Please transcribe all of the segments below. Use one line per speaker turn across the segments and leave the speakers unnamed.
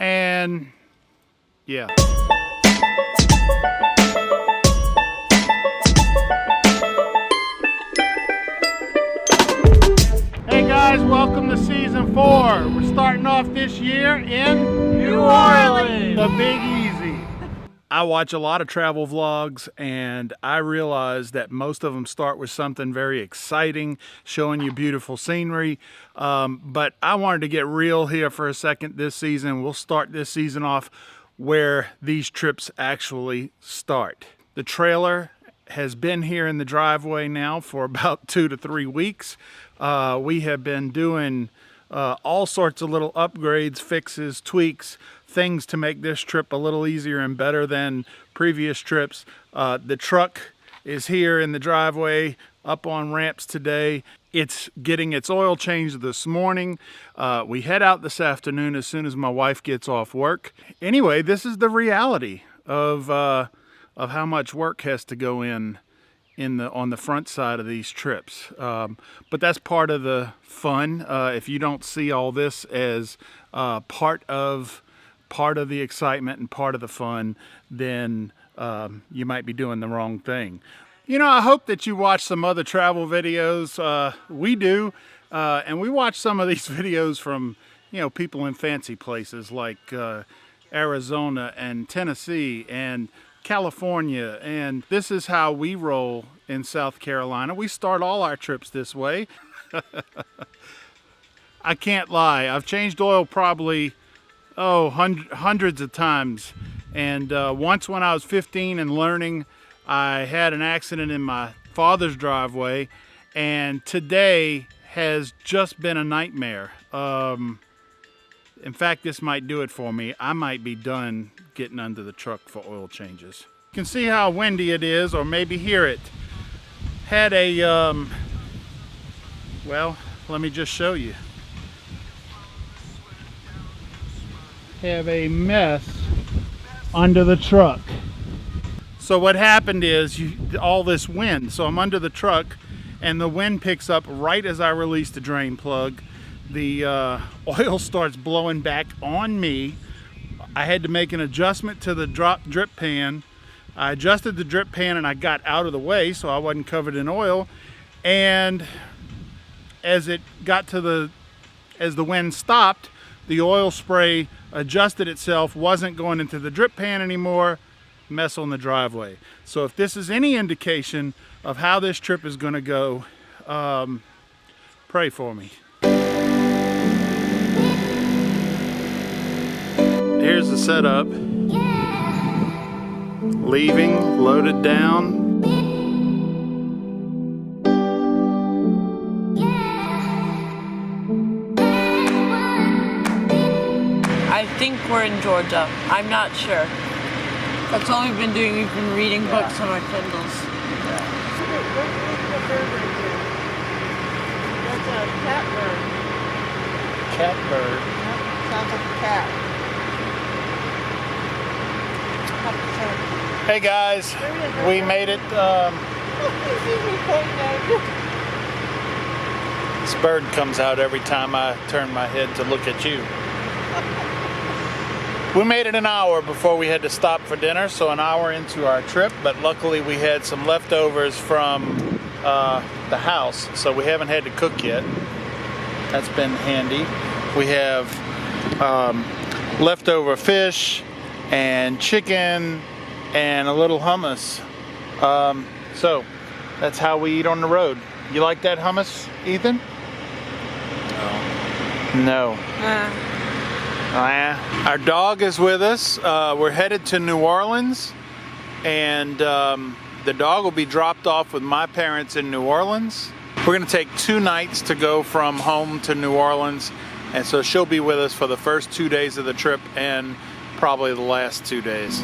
And yeah. Hey guys, welcome to season 4. We're starting off this year in
New Orleans,
the Big Easy. I watch a lot of travel vlogs, and I realize that most of them start with something very exciting, showing you beautiful scenery. But I wanted to get real here for a second this season. We'll start this season off where these trips actually start. The trailer has been here in the driveway now for about 2 to 3 weeks. We have been doing all sorts of little upgrades, fixes, tweaks, things to make this trip a little easier and better than previous trips. The truck is here in the driveway, up on ramps today. It's getting its oil changed this morning. We head out this afternoon as soon as my wife gets off work. Anyway, this is the reality of how much work has to go on the front side of these trips. But that's part of the fun. If you don't see all this as part of the excitement and part of the fun, then you might be doing the wrong thing. You know, I hope that you watch some other travel videos. We do, and we watch some of these videos from, you know, people in fancy places like Arizona and Tennessee and California, and this is how we roll in South Carolina. We start all our trips this way. I can't lie, I've changed oil probably hundreds of times, and once when I was 15 and learning, I had an accident in my father's driveway, and today has just been a nightmare. In fact, this might do it for me. I might be done getting under the truck for oil changes. You can see how windy it is, or maybe hear it. Had a, well, let me just show you. Have a mess under the truck. So what happened is all this wind. So I'm under the truck and the wind picks up right as I release the drain plug. The oil starts blowing back on me. I had to make an adjustment to the drip pan. I adjusted the drip pan and I got out of the way so I wasn't covered in oil. And as it got to as the wind stopped, the oil spray adjusted itself, wasn't going into the drip pan anymore. Mess on the driveway. So if this is any indication of how this trip is going to go, pray for me. Here's the setup. Leaving, loaded down.
I think we're in Georgia. I'm not sure. That's all we've been doing. We've been reading books on our Kindles. That's a catbird.
Catbird.
Sounds like a cat.
Hey guys, we made it. This bird comes out every time I turn my head to look at you. We made it an hour before we had to stop for dinner, so an hour into our trip, but luckily we had some leftovers from the house, so we haven't had to cook yet. That's been handy. We have leftover fish and chicken and a little hummus. So that's how we eat on the road. You like that hummus, Ethan? No. Our dog is with us. We're headed to New Orleans, and the dog will be dropped off with my parents in New Orleans. We're going to take 2 nights to go from home to New Orleans, and so she'll be with us for the first 2 days of the trip and probably the last 2 days.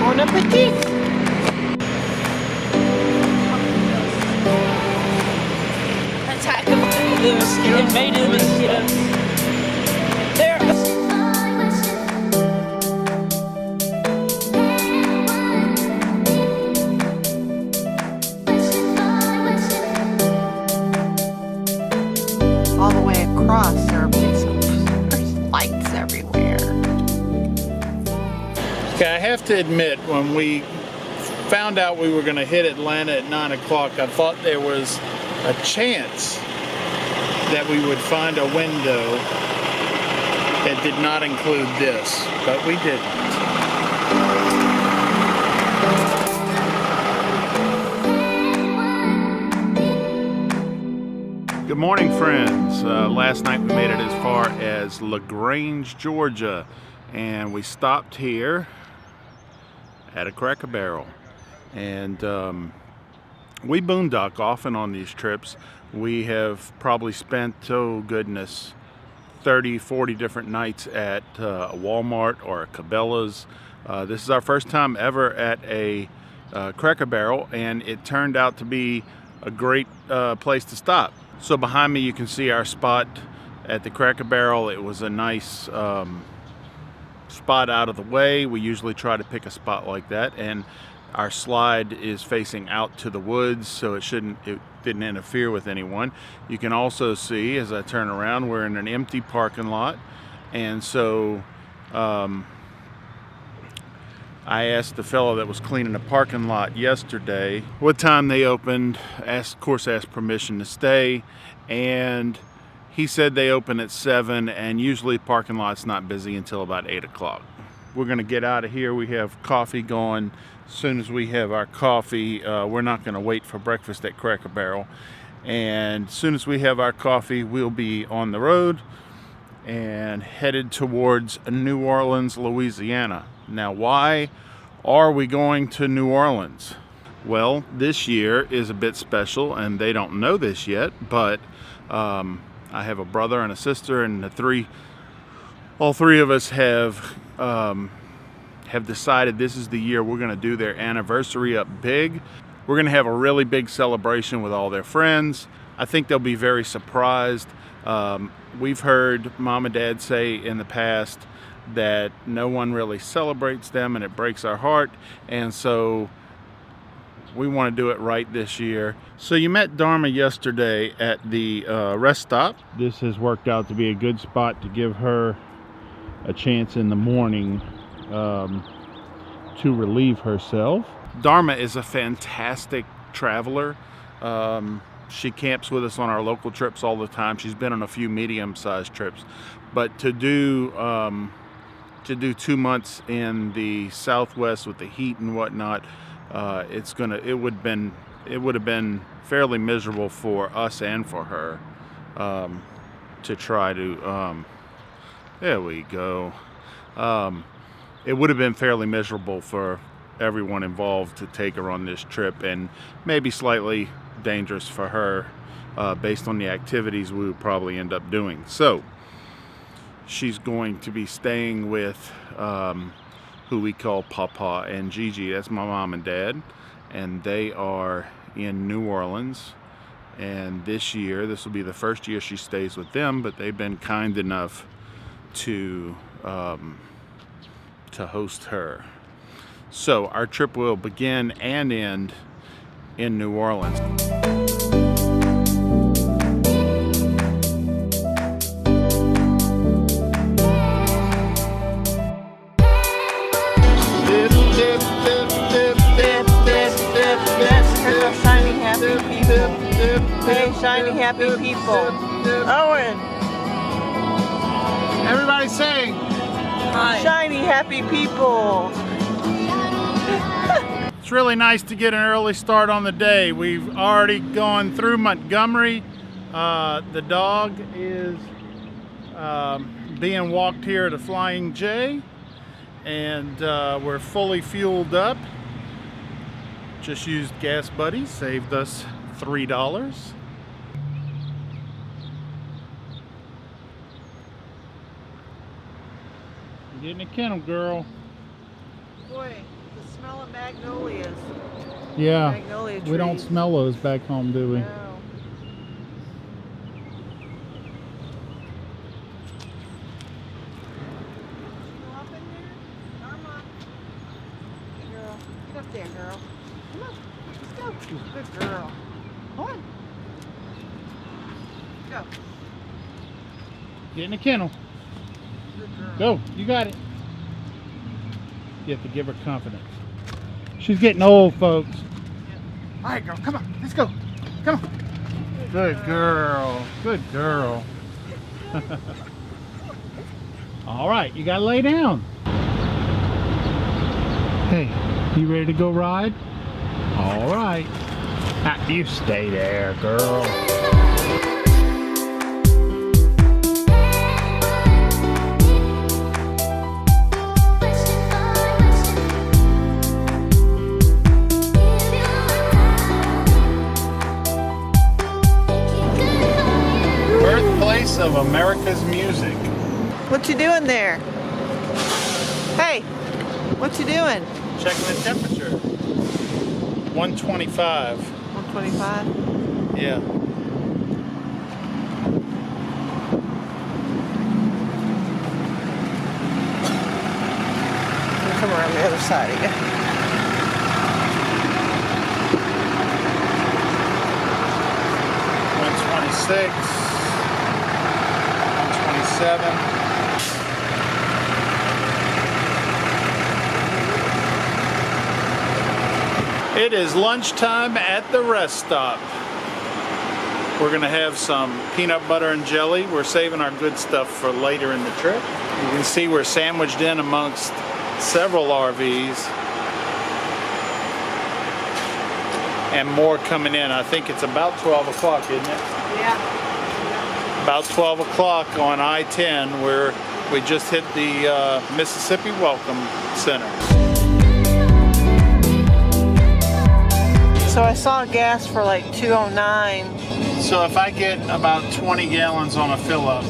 Bon appetit! Attack of the invaded mosquitoes. There.
Okay, I have to admit, when we found out we were going to hit Atlanta at 9 o'clock, I thought there was a chance that we would find a window that did not include this, but we didn't. Good morning, friends. Last night we made it as far as LaGrange, Georgia, and we stopped here at a Cracker Barrel. And we boondock often on these trips. We have probably spent, oh goodness, 30, 40 different nights at a Walmart or a Cabela's. This is our first time ever at a Cracker Barrel, and it turned out to be a great place to stop. So behind me you can see our spot at the Cracker Barrel. It was a nice spot out of the way. We usually try to pick a spot like that, and our slide is facing out to the woods, so it didn't interfere with anyone. You can also see, as I turn around, we're in an empty parking lot, and so I asked the fellow that was cleaning the parking lot yesterday what time they opened. Of course, asked permission to stay, and he said they open at 7, and usually parking lot's not busy until about 8 o'clock. We're gonna get out of here. We have coffee going. As soon as we have our coffee, we're not gonna wait for breakfast at Cracker Barrel. And as soon as we have our coffee, we'll be on the road and headed towards New Orleans, Louisiana. Now, why are we going to New Orleans? Well, this year is a bit special, and they don't know this yet, but I have a brother and a sister, and all three of us have decided this is the year we're going to do their anniversary up big. We're going to have a really big celebration with all their friends. I think they'll be very surprised. We've heard Mom and Dad say in the past that no one really celebrates them, and it breaks our heart, and so we want to do it right this year. So you met Dharma yesterday at the rest stop. This has worked out to be a good spot to give her a chance in the morning to relieve herself. Dharma is a fantastic traveler. She camps with us on our local trips all the time. She's been on a few medium-sized trips, but to do 2 months in the Southwest with the heat and whatnot, it would have been fairly miserable for us and for her to try to. There we go. It would have been fairly miserable for everyone involved to take her on this trip, and maybe slightly dangerous for her based on the activities we would probably end up doing. So she's going to be staying with who we call Papa and Gigi. That's my mom and dad, and they are in New Orleans. And this will be the first year she stays with them, but they've been kind enough to host her. So our trip will begin and end in New Orleans.
Hey, shiny happy people. Owen.
Everybody sing.
Hi. Shiny happy people.
It's really nice to get an early start on the day. We've already gone through Montgomery. The dog is being walked here at a Flying J, and we're fully fueled up. Just used Gas Buddy, saved us $3. Get in the kennel, girl.
Boy, the smell of magnolias.
Yeah,
Magnolia trees.
we don't smell those back home, do we?
No. Go up in there? Dharma. Hey, girl. Get up there, girl. Come on. Let's go. Good girl. Come on. Go.
Get in the kennel.
Good girl.
Go. You got it. You have to give her confidence. She's getting old, folks. All right, girl, come on. Let's go. Come on. Good girl. Good girl. All right, you gotta lay down. Hey, you ready to go ride? All right. Ah, you stay there, girl. Birthplace of America's music.
What you doing there? Hey, what you doing?
Checking the temperature. 125.
125.
Yeah.
Come around the other side again.
$126, $127. It is lunchtime at the rest stop. We're gonna have some peanut butter and jelly. We're saving our good stuff for later in the trip. You can see we're sandwiched in amongst several RVs. And more coming in. I think it's about 12 o'clock, isn't it?
Yeah.
About 12 o'clock on I-10, where we just hit the Mississippi Welcome Center.
So I saw gas for like $2.09.
So if I get about 20 gallons on a fill up,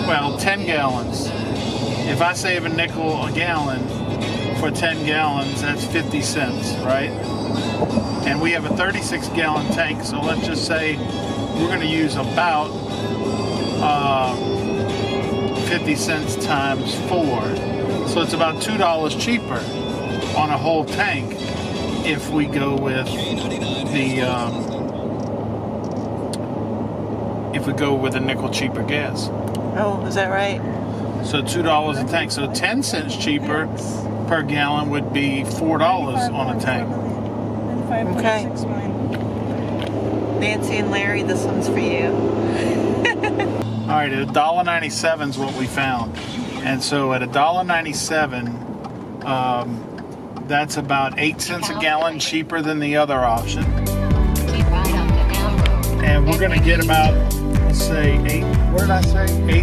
well, 10 gallons. If I save a nickel a gallon for 10 gallons, that's 50 cents, right? And we have a 36-gallon tank, so let's just say we're going to use about 50 cents times 4. So it's about $2 cheaper on a whole tank if we go with the nickel cheaper gas.
Oh, is that right?
So $2 a tank. So 10 cents cheaper per gallon would be $4 on a tank.
Okay. Nancy and Larry, this one's for you.
All right, at $1.97 is what we found. And so at $1.97, that's about 8 cents a gallon cheaper than the other option. And we're gonna get about, let's say, 8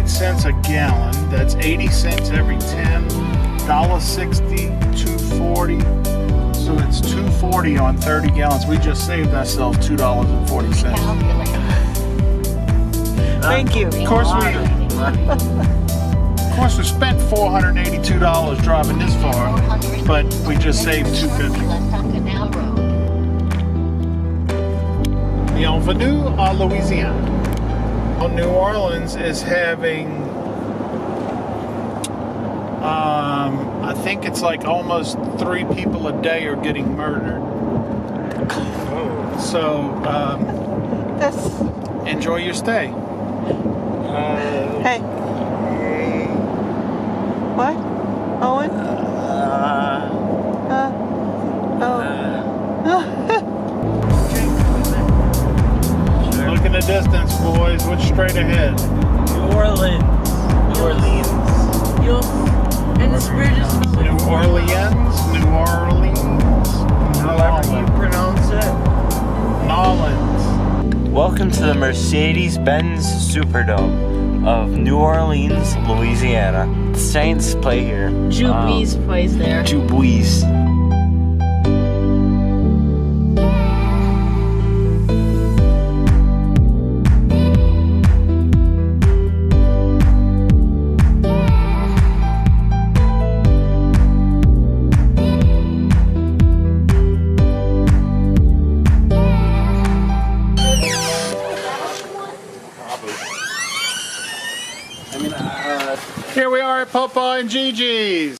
cents a gallon. That's 80 cents every 10, $1.60, $2.40. So it's $2.40 on 30 gallons. We just saved ourselves $2.40.
Thank you.
Of course we spent $482 driving this far, but we just saved $2.50. Bienvenue à Louisiana. New Orleans is having, I think it's like almost 3 people a day are getting murdered. So, enjoy your stay.
Hey. What? Owen?
Look in the distance, boys. What's straight ahead?
New Orleans. New Orleans. And the spirit is
New Orleans? New Orleans?
however you pronounce it.
Nolans.
Welcome to the Mercedes-Benz Superdome of New Orleans, Louisiana. The Saints play here.
Jubilees plays there.
Jubilees.
Here we are at Papa and Gigi's.